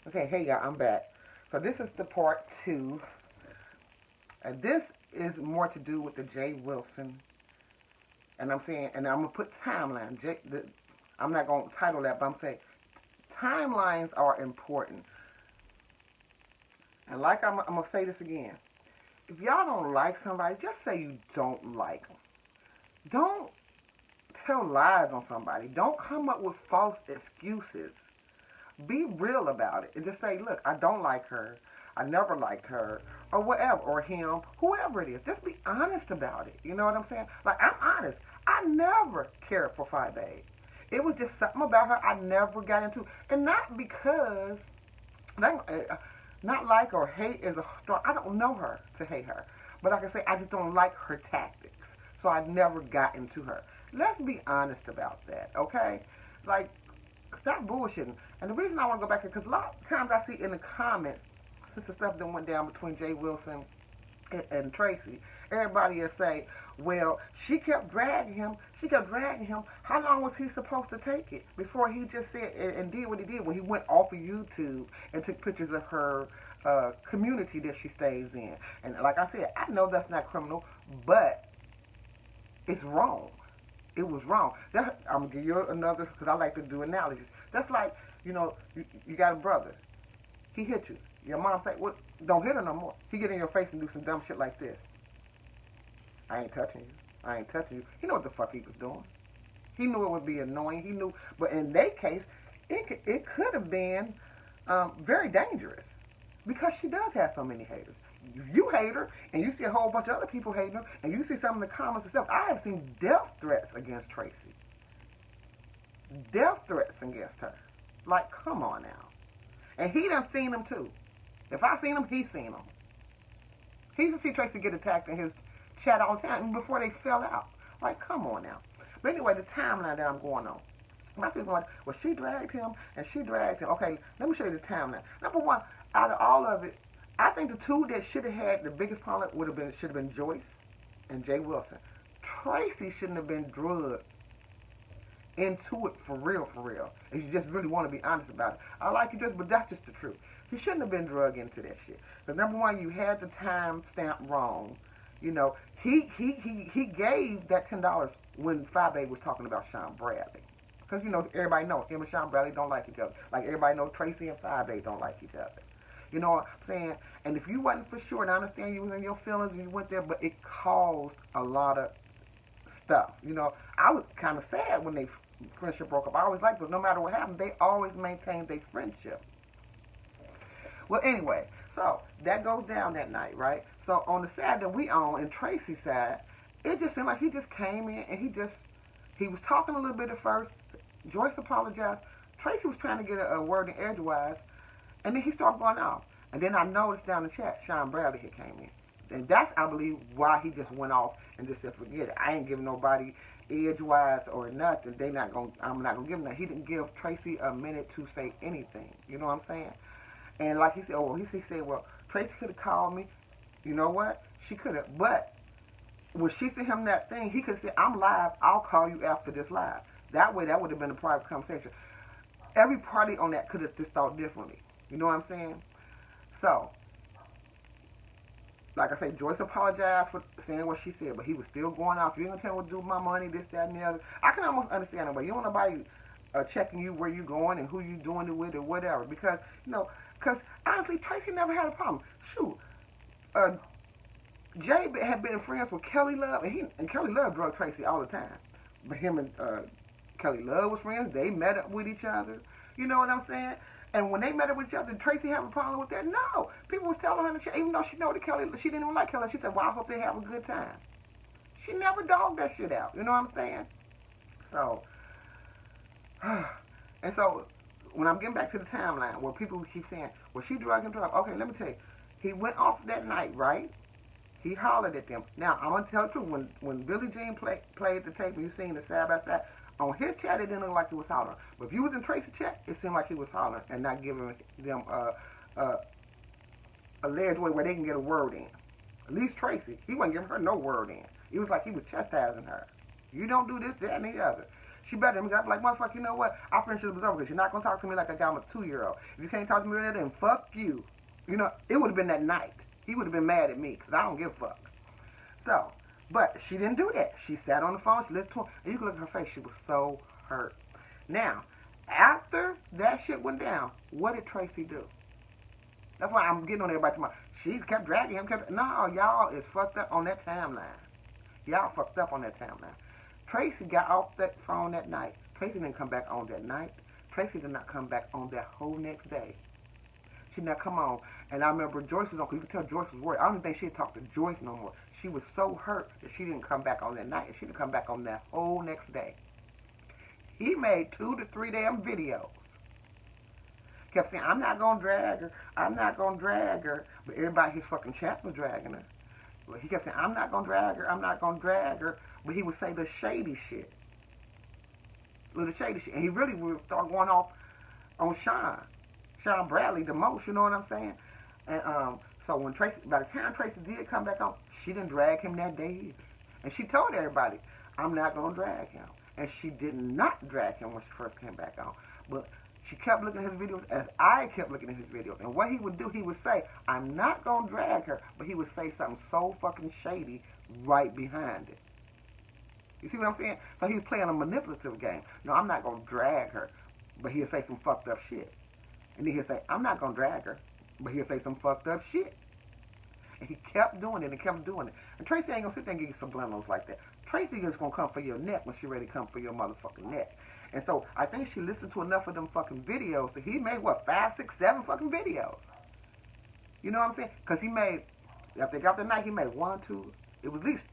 Okay, hey y'all, I'm back. So this is the part two, and this is more to do with the Jay Wilson, and I'm saying, and I'm gonna put timeline. I'm not gonna title that, but I'm saying timelines are important. And like I'm gonna say this again, if y'all don't like somebody, just say you don't like them. Don't tell lies on somebody. Don't come up with false excuses. Be real about it and just say, look, I don't like her. I never liked her, or whatever, or him, whoever it is. Just be honest about it. You know what I'm saying? Like, I'm honest. I never cared for 5A. It was just something about her I never got into. And not because, not like or hate is a strong, I don't know her to hate her. But like I say, I just don't like her tactics. So I never got into her. Let's be honest about that, okay? Like, stop bullshitting. And the reason I want to go back here, because a lot of times I see in the comments, since the stuff that went down between Jay Wilson and Tracy, everybody will say, well, she kept dragging him. She kept dragging him. How long was he supposed to take it before he just said and did what he did when he went off of YouTube and took pictures of her community that she stays in? And like I said, I know that's not criminal, but it's wrong. It was wrong. I'm going to give you another, because I like to do analogies. That's like, you got a brother. He hit you. Your mom say, well, don't hit her no more. He get in your face and do some dumb shit like this. I ain't touching you. I ain't touching you. He knew what the fuck he was doing. He knew it would be annoying. He knew. But in their case, it could have been very dangerous because she does have so many haters. If you hate her and you see a whole bunch of other people hating her and you see some of the comments and stuff, I have seen death threats against Tracy. Death threats against her. Like, come on now. And he done seen them too. If I seen them, he seen them. He used to see Tracy get attacked in his chat all the time before they fell out. Like, come on now. But anyway, the timeline that I'm going on. My people going, well, she dragged him and she dragged him. Okay, let me show you the timeline. Number one, out of all of it, I think the two that should have had the biggest problem should have been Joyce and Jay Wilson. Tracy shouldn't have been drugged into it for real, for real. If you just really want to be honest about it. I like you just, but that's just the truth. He shouldn't have been drugged into that shit. Because number one, you had the time stamp wrong. He gave that $10 when 5A was talking about Sean Bradley. Because, everybody knows him and Sean Bradley don't like each other. Like everybody knows Tracy and 5A don't like each other. You know what I'm saying? And if you wasn't for sure, and I understand you was in your feelings and you went there, but it caused a lot of stuff. I was kind of sad when they friendship broke up. I always liked them. No matter what happened, they always maintained their friendship. Well, anyway, so that goes down that night, right? So on the side that we on, in Tracy's side, it just seemed like he just came in and he was talking a little bit at first. Joyce apologized. Tracy was trying to get a word in edgewise, and then he started going off. And then I noticed down the chat, Sean Bradley had came in. And that's, I believe, why he just went off and just said, forget it. I ain't giving nobody edgewise or nothing. I'm not gonna give him that. He didn't give Tracy a minute to say anything. You know what I'm saying? And like he said, he said, well, Tracy could have called me. You know what? She could have. But when she sent him that thing, he could have said, I'm live. I'll call you after this live. That way, that would have been a private conversation. Every party on that could have just thought differently. You know what I'm saying? So, like I say, Joyce apologized for saying what she said, but he was still going out. If you're going to tell me what to do with my money, this, that, and the other, I can almost understand it, but you don't want nobody checking you where you're going and who you doing it with or whatever. Because, honestly, Tracy never had a problem. Shoot, Jay had been friends with Kelly Love, and Kelly Love drugged Tracy all the time. But him and Kelly Love was friends. They met up with each other. You know what I'm saying? And when they met up with each other, did Tracy have a problem with that? No. People was telling her, even though she know that Kelly, she didn't even like Kelly. She said, well, I hope they have a good time. She never dogged that shit out. You know what I'm saying? So, and so, when I'm getting back to the timeline, where people keep saying, well, she drugged him. Okay, let me tell you. He went off that night, right? He hollered at them. Now, I'm going to tell the truth. When Billie Jean played the tape and you seen the side by side, on his chat, it didn't look like he was hollering. But if you was in Tracy's chat, it seemed like he was hollering and not giving them a ledge way where they can get a word in. At least Tracy, he wasn't giving her no word in. It was like he was chastising her. You don't do this, that, and the other. She better than me. I'm like, motherfucker, you know what? Our friendship was over because you're not going to talk to me like I got him a 2-year-old. If you can't talk to me like that, then fuck you. You know, it would have been that night. He would have been mad at me because I don't give a fuck. So, but she didn't do that. She sat on the phone. She listened to him. And you can look at her face. She was so hurt. Now, after that shit went down, what did Tracy do? That's why I'm getting on everybody tomorrow. She kept dragging him. No, y'all is fucked up on that timeline. Y'all fucked up on that timeline. Tracy got off that phone that night. Tracy didn't come back on that night. Tracy did not come back on that whole next day. She did not come on. And I remember Joyce was on, you could tell Joyce was worried. I don't even think she had talked to Joyce no more. She was so hurt that she didn't come back on that night. She didn't come back on that whole next day. He made 2 to 3 damn videos. Kept saying, I'm not going to drag her. I'm not going to drag her. But everybody, his fucking chat was dragging her. But he kept saying, I'm not going to drag her. I'm not going to drag her. But he would say the shady shit. Little shady shit. And he really would start going off on Sean Bradley the most, you know what I'm saying? And so when Tracy, by the time Tracy did come back on, she didn't drag him that day either. And she told everybody, I'm not going to drag him. And she did not drag him when she first came back on. But she kept looking at his videos as I kept looking at his videos. And what he would do, he would say, I'm not going to drag her, but he would say something so fucking shady right behind it. You see what I'm saying? So he was playing a manipulative game. No, I'm not going to drag her, but he'll say some fucked up shit. And then he'll say, I'm not going to drag her, but he'll say some fucked up shit. And he kept doing it and kept doing it. And Tracy ain't going to sit there and give you subliminals like that. Tracy is going to come for your neck when she ready to come for your motherfucking neck. And so I think she listened to enough of them fucking videos that he made, 5, 6, 7 fucking videos. You know what I'm saying? Because he made, after they got the night, he made 1, 2, it was at least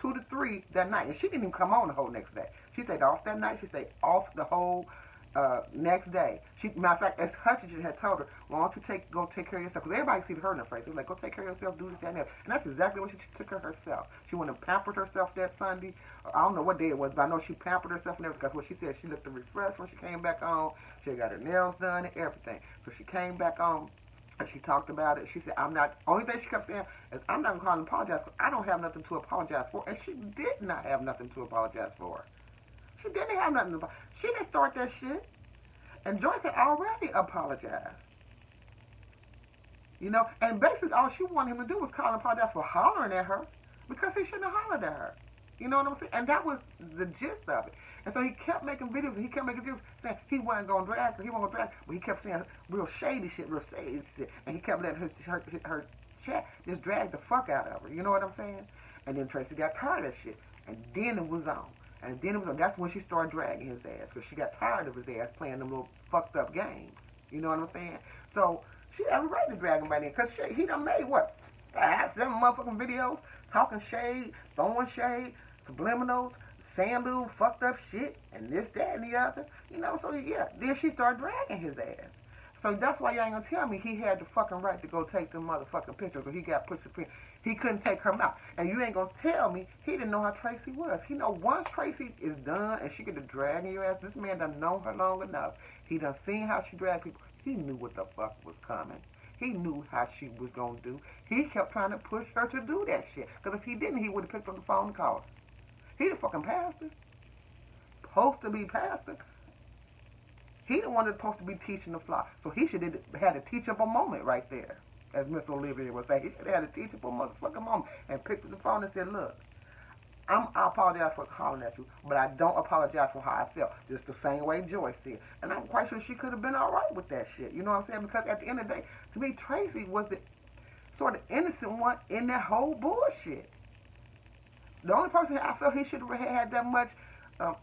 2 to 3 that night. And she didn't even come on the whole next day. She stayed off that night. She stayed off the whole next day. Matter of fact, as Hutchinson had told her, why don't you go take care of yourself? Because everybody sees her in her face. It was like, go take care of yourself, do this, that, and that. And that's exactly what she took care of herself. She went and pampered herself that Sunday. I don't know what day it was, but I know she pampered herself and everything. Because what she said, she looked refreshed when she came back on. She got her nails done and everything. So she came back on and she talked about it. She said, only thing she kept saying is, I'm not going to call and apologize because I don't have nothing to apologize for. And she did not have nothing to apologize for. She didn't have nothing to apologize. She didn't start that shit. And Joyce had already apologized. You know, and basically all she wanted him to do was call and apologize for hollering at her because he shouldn't have hollered at her. You know what I'm saying? And that was the gist of it. And so he kept making videos, and he kept making videos saying he wasn't going to drag her, but he kept saying real shady shit. And he kept letting her chat just drag the fuck out of her. You know what I'm saying? And then Tracy got tired of that shit. And then it was on. And then that's when she started dragging his ass, because she got tired of his ass playing them little fucked up games. You know what I'm saying? So she had a right to drag him right in, because he done made, 5, 7 motherfucking videos, talking shade, throwing shade, subliminals, saying little fucked up shit, and this, that, and the other. You know, so yeah, then she started dragging his ass. So that's why y'all ain't gonna tell me he had the fucking right to go take them motherfucking pictures, or he got pushed the he couldn't take her out. And you ain't gonna tell me he didn't know how Tracy was. He know once Tracy is done and she get to dragging your ass, this man done known her long enough. He done seen how she dragged people. He knew what the fuck was coming. He knew how she was gonna do. He kept trying to push her to do that shit. Because if he didn't, he would have picked up the phone and called her. He the fucking pastor. Supposed to be pastor. He the one that's supposed to be teaching the flock. So he should have had a teachable moment right there. As Miss Olivia would say, he should have had a teachable motherfucking moment and picked up the phone and said, look, I apologize for hollering at you, but I don't apologize for how I felt. Just the same way Joyce did. And I'm quite sure she could have been all right with that shit. You know what I'm saying? Because at the end of the day, to me, Tracy was the sort of innocent one in that whole bullshit. The only person I felt he should have had that much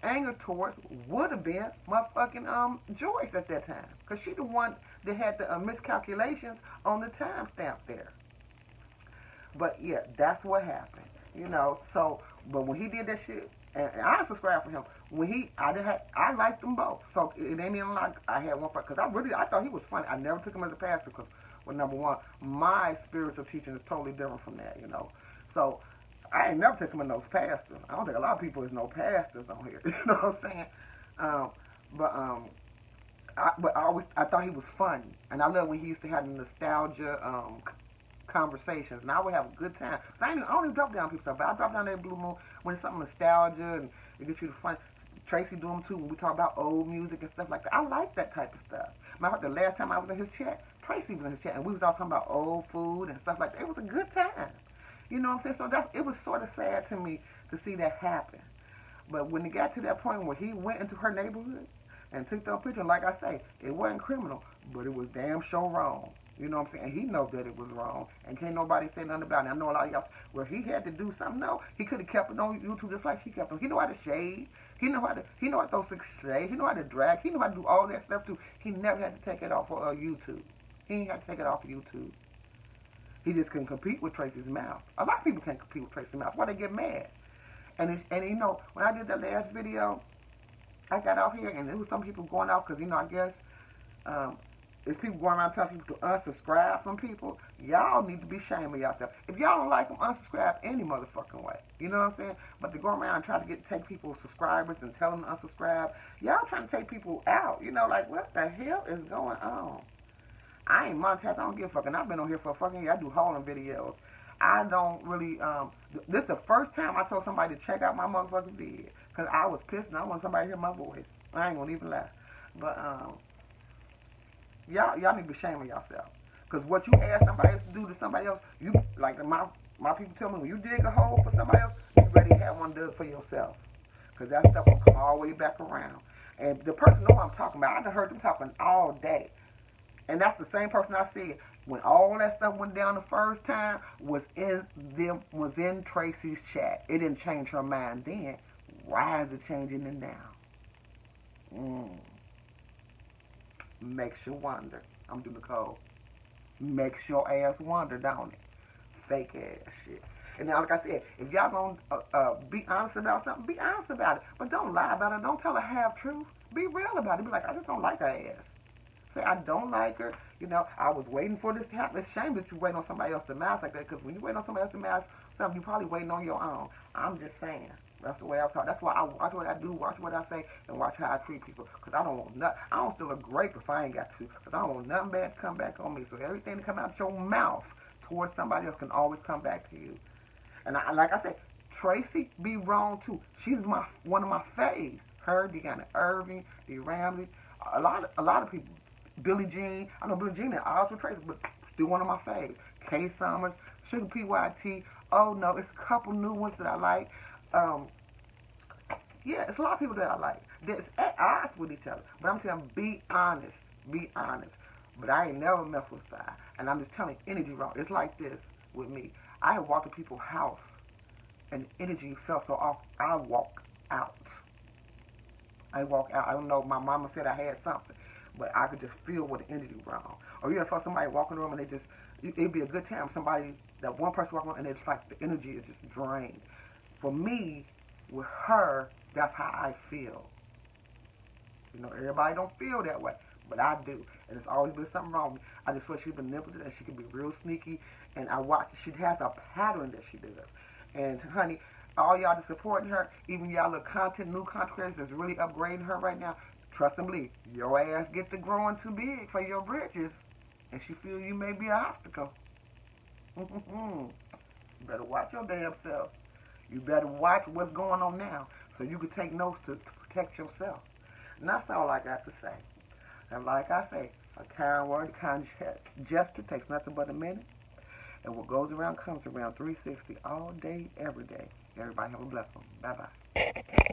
anger towards would have been motherfucking Joyce at that time. Because she the one that had the miscalculations on the timestamp there. But yeah, that's what happened. You know, so, but when he did that shit, and I subscribed for him, I liked them both. So it ain't even like I had one, because I thought he was funny. I never took him as a pastor because, well, number one, my spiritual teaching is totally different from that, you know. So I ain't never took him as no pastor. I don't think a lot of people is no pastors on here. You know what I'm saying? I thought he was funny, and I love when he used to have the nostalgia conversations, and I would have a good time. I don't even drop down people's stuff, but I drop down that Blue Moon when it's something nostalgia and it gets you to fun. Tracy do them too when we talk about old music and stuff like that. I like that type of stuff. Matter of fact, the last time I was in his chat, Tracy was in his chat, and we was all talking about old food and stuff like that. It was a good time. You know what I'm saying? So it was sort of sad to me to see that happen. But when it got to that point where he went into her neighborhood and took those pictures, like I say, it wasn't criminal, but it was damn sure wrong. You know what I'm saying? And he knows that it was wrong, and can't nobody say nothing about it. I know a lot of y'all, where he had to do something. No, he could have kept it on YouTube just like she kept it. He know how to shade. He know how to throw six shades. He know how to drag. He know how to do all that stuff too. He never had to take it off of YouTube. He ain't had to take it off of YouTube. He just couldn't compete with Tracy's mouth. A lot of people can't compete with Tracy's mouth. Why they get mad? And you know, when I did that last video, I got off here, and there was some people going off because, you know, I guess there's people going around telling people to unsubscribe from people. Y'all need to be ashamed of yourself. If y'all don't like them, unsubscribe any motherfucking way. You know what I'm saying? But to go around and try to take people's subscribers and tell them to unsubscribe, y'all trying to take people out. You know, like, what the hell is going on? I ain't monetized. I don't give a fuck. And I've been on here for a fucking year. I do hauling videos. I don't really, this is the first time I told somebody to check out my motherfucking video. Because I was pissed and I want somebody to hear my voice. I ain't gonna even lie. But, y'all need to be ashamed of yourself. Because what you ask somebody else to do to somebody else, you, like my people tell me, when you dig a hole for somebody else, you ready to have one dug for yourself. Because that stuff will come all the way back around. And the person know what I'm talking about. I done heard them talking all day. And that's the same person I said when all that stuff went down the first time was in Tracy's chat. It didn't change her mind then. Why is it changing it now? Makes you wonder. I'm doing the code. Makes your ass wonder, don't it? Fake ass shit. And now, like I said, if y'all gonna be honest about something, be honest about it. But don't lie about it. Don't tell a half truth. Be real about it. Be like, I just don't like her ass. Say, I don't like her. You know, I was waiting for this to happen. It's a shame that you wait on somebody else to mouth like that, because when you wait on somebody else to mouth something, you probably waiting on your own. I'm just saying. That's the way I talk. That's why I watch what I do, watch what I say, and watch how I treat people. Because I don't want nothing. I don't steal a grape if I ain't got to. Because I don't want nothing bad to come back on me. So everything that come out your mouth towards somebody else can always come back to you. And like I said, Tracy be wrong too. She's one of my faves. Her, Deanna Irving, Dee Ramsey, a lot of people. Billie Jean. I know Billie Jean and odds with Tracy, but still one of my faves. Kay Summers, Sugar PYT. Oh no, it's a couple new ones that I like. Yeah, it's a lot of people that I like. That's at odds with each other. But I'm telling them, be honest. Be honest. But I ain't never messed with fire. And I'm just telling you, energy wrong. It's like this with me. I have walked to people's house, and the energy felt so off. I walk out. I walk out. I don't know. My mama said I had something, but I could just feel what the energy wrong. Or you ever saw somebody walk in the room and it'd be a good time. That one person walking around and it's like the energy is just drained. For me, with her, that's how I feel. You know, everybody don't feel that way, but I do. And it's always been something wrong with me. I just feel she's manipulative and she can be real sneaky. And I watch, she has a pattern that she does. And honey, all y'all that supporting her, even y'all little new content creators that's really upgrading her right now, trust and believe, your ass gets to growing too big for your britches, and she feel you may be an obstacle. Better watch your damn self. You better watch what's going on now, so you can take notes to protect yourself. And that's all I got to say. And like I say, a kind word, a kind gesture takes nothing but a minute. And what goes around comes around 360 all day, every day. Everybody have a blessed one. Bye-bye.